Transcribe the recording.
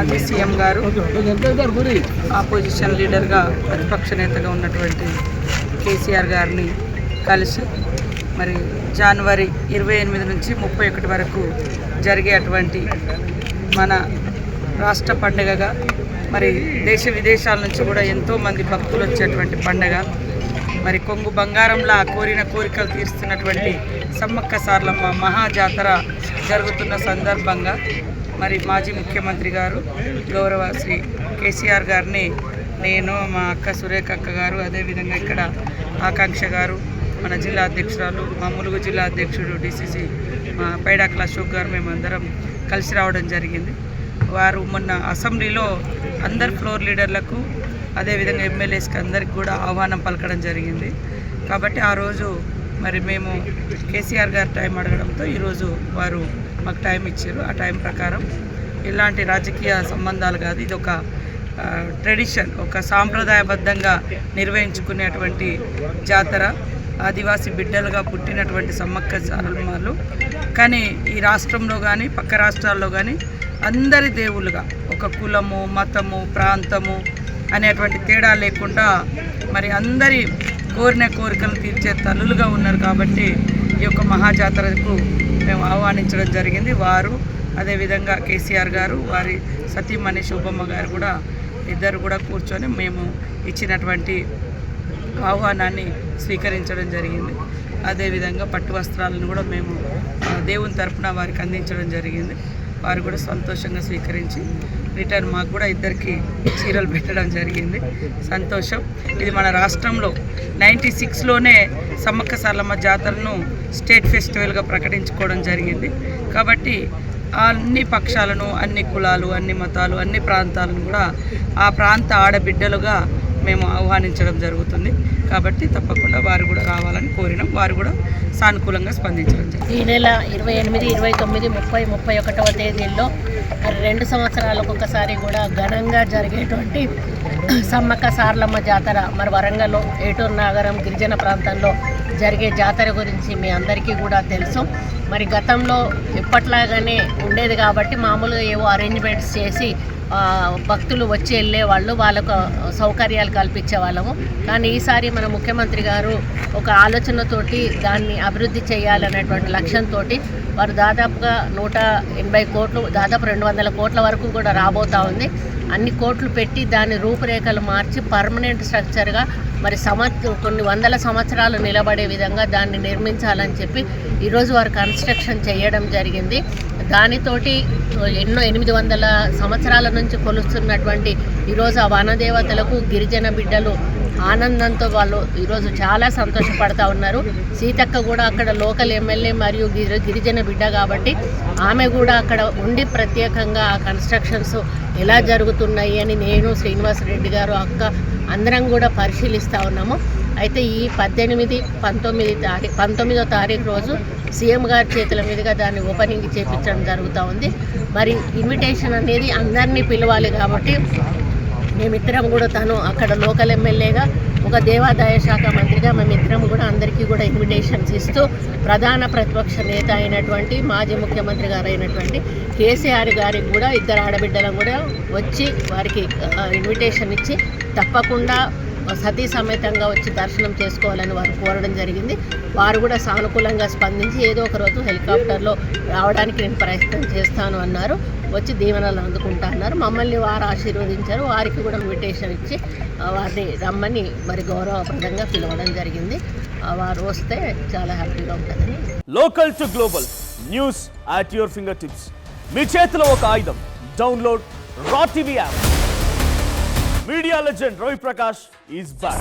మాజీ సీఎం గారు ఆపోజిషన్ లీడర్గా ప్రతిపక్ష నేతగా ఉన్నటువంటి కేసీఆర్ గారిని కలిసి మరి జనవరి 28 నుంచి 31 వరకు జరిగేటువంటి మన రాష్ట్ర పండుగగా మరి దేశ విదేశాల నుంచి కూడా ఎంతోమంది భక్తులు వచ్చేటువంటి పండుగ, మరి కొంగు బంగారంలా కోరిన కోరికలు తీరుస్తున్నటువంటి సమ్మక్క సారలమ్మ మహాజాతర జరుగుతున్న సందర్భంగా మరి మాజీ ముఖ్యమంత్రి గారు గౌరవ శ్రీ కేసీఆర్ గారిని నేను, మా అక్క సురేఖ అక్క గారు, అదేవిధంగా ఇక్కడ ఆకాంక్ష గారు, మన జిల్లా అధ్యక్షురాలు, మా ములుగు జిల్లా అధ్యక్షుడు డిసిసి మా పైడాకుల అశోక్ గారు, మేమందరం కలిసి రావడం జరిగింది. వారు మొన్న అసెంబ్లీలో అందరు ఫ్లోర్ లీడర్లకు అదేవిధంగా ఎమ్మెల్యేస్కి అందరికి కూడా ఆహ్వానం పలకడం జరిగింది. కాబట్టి ఆ రోజు మరి మేము కేసీఆర్ గారు టైం అడగడంతో ఈరోజు వారు మాకు టైం ఇచ్చారు. ఆ టైం ప్రకారం ఇలాంటి రాజకీయ సంబంధాలు కాదు, ఇది ఒక ట్రెడిషన్, ఒక సాంప్రదాయబద్ధంగా నిర్వహించుకునేటువంటి జాతర. ఆదివాసీ బిడ్డలుగా పుట్టినటువంటి సమ్మక్క సారలమ్మలు కానీ ఈ రాష్ట్రంలో కానీ పక్క రాష్ట్రాల్లో కానీ అందరి దేవుళ్ళుగా ఒక కులము, మతము, ప్రాంతము అనేటువంటి తేడా లేకుండా మరి అందరి కోరిన కోరికలు తీర్చే తల్లులుగా ఉన్నారు. కాబట్టి ఈ యొక్క మహాజాతరకు మేము ఆహ్వానించడం జరిగింది. వారు అదేవిధంగా కేసీఆర్ గారు, వారి సతీమణి శోభమ్మ గారు కూడా ఇద్దరు కూడా కూర్చొని మేము ఇచ్చినటువంటి ఆహ్వానాన్ని స్వీకరించడం జరిగింది. అదేవిధంగా పట్టు వస్త్రాలను కూడా మేము దేవుని తరపున వారికి అందించడం జరిగింది. వారు కూడా సంతోషంగా స్వీకరించి రిటర్న్ మాకు కూడా ఇద్దరికి చీరలు పెట్టడం జరిగింది. సంతోషం. ఇది మన రాష్ట్రంలో 96లోనే సమ్మక్క సారలమ్మ జాతరను స్టేట్ ఫెస్టివల్గా ప్రకటించుకోవడం జరిగింది. కాబట్టి అన్ని పక్షాలను, అన్ని కులాలు, అన్ని మతాలు, అన్ని ప్రాంతాలను కూడా ఆ ప్రాంత ఆడబిడ్డలుగా మేము ఆహ్వానించడం జరుగుతుంది. కాబట్టి తప్పకుండా వారు కూడా రావాలని కోరినాం. వారు కూడా సానుకూలంగా స్పందించడం జరిగింది. ఈ నెల 28, 29, 30, 31వ తేదీల్లో 2 సంవత్సరాలకు ఒకసారి కూడా ఘనంగా జరిగేటువంటి సమ్మక్క సారలమ్మ జాతర మరి వరంగల్లో ఏటూరు నాగరం గిరిజన ప్రాంతంలో జరిగే జాతర గురించి మీ అందరికీ కూడా తెలుసు. మరి గతంలో ఎప్పట్లాగానే ఉండేది కాబట్టి మామూలుగా ఏవో అరేంజ్మెంట్స్ చేసి భక్తులు వచ్చి వెళ్ళేవాళ్ళు, వాళ్ళకు సౌకర్యాలు కల్పించే వాళ్ళము. కానీ ఈసారి మన ముఖ్యమంత్రి గారు ఒక ఆలోచనతోటి దాన్ని అభివృద్ధి చేయాలనేటువంటి లక్ష్యంతో వారు దాదాపుగా 180 కోట్లు, దాదాపు 200 కోట్ల వరకు కూడా రాబోతూ ఉంది. అన్ని కోట్లు పెట్టి దాని రూపురేఖలు మార్చి పర్మనెంట్ స్ట్రక్చర్గా మరి కొన్ని వందల సంవత్సరాలు నిలబడే విధంగా దాన్ని నిర్మించాలని చెప్పి ఈరోజు వారు కన్స్ట్రక్షన్ చేయడం జరిగింది. దానితోటి ఎన్నో 800 సంవత్సరాల నుంచి కొలుస్తున్నటువంటి ఈరోజు ఆ వనదేవతలకు గిరిజన బిడ్డలు ఆనందంతో వాళ్ళు ఈరోజు చాలా సంతోషపడతా ఉన్నారు. సీతక్క కూడా అక్కడ లోకల్ ఎమ్మెల్యే మరియు గిరిజన బిడ్డ కాబట్టి ఆమె కూడా అక్కడ ఉండి ప్రత్యేకంగా ఆ కన్స్ట్రక్షన్స్ ఎలా జరుగుతున్నాయి అని నేను, శ్రీనివాసరెడ్డి గారు, అక్క అందరం కూడా పరిశీలిస్తూ ఉన్నాము. అయితే ఈ 18, 19వ తారీఖు రోజు సీఎం గారి చేతుల మీదుగా దాన్ని ఓపెనింగ్ చేపించడం జరుగుతూ ఉంది. మరి ఇన్విటేషన్ అనేది అందరినీ పిలవాలి కాబట్టి మేమిద్దరం కూడా, తను అక్కడ లోకల్ ఎమ్మెల్యేగా, ఒక దేవాదాయ శాఖ మంత్రిగా మేమిద్దరం కూడా అందరికీ కూడా ఇన్విటేషన్స్ ఇస్తూ ప్రధాన ప్రతిపక్ష నేత అయినటువంటి మాజీ ముఖ్యమంత్రి గారు అయినటువంటి కేసీఆర్ గారికి కూడా ఇద్దరు ఆడబిడ్డలను కూడా వచ్చి వారికి ఇన్విటేషన్ ఇచ్చి తప్పకుండా సతీ సమేతంగా వచ్చి దర్శనం చేసుకోవాలని వారు కోరడం జరిగింది. వారు కూడా సానుకూలంగా స్పందించి ఏదో ఒక రోజు హెలికాప్టర్లో రావడానికి నేను ప్రయత్నం చేస్తాను అన్నారు. వచ్చి దీవెనలు అందుకుంటా అన్నారు. మమ్మల్ని వారు ఆశీర్వదించారు. వారికి కూడా ఇన్విటేషన్ ఇచ్చి వారిని రమ్మని మరి గౌరవప్రదంగా పిలవడం జరిగింది. వారు వస్తే చాలా హ్యాపీగా ఉంటుందని. Local to global news at your finger tips. మీ చేతిలో ఒక ఆయుధం. డౌన్లోడ్ రా TV app. Media legend Ravi Prakash is back.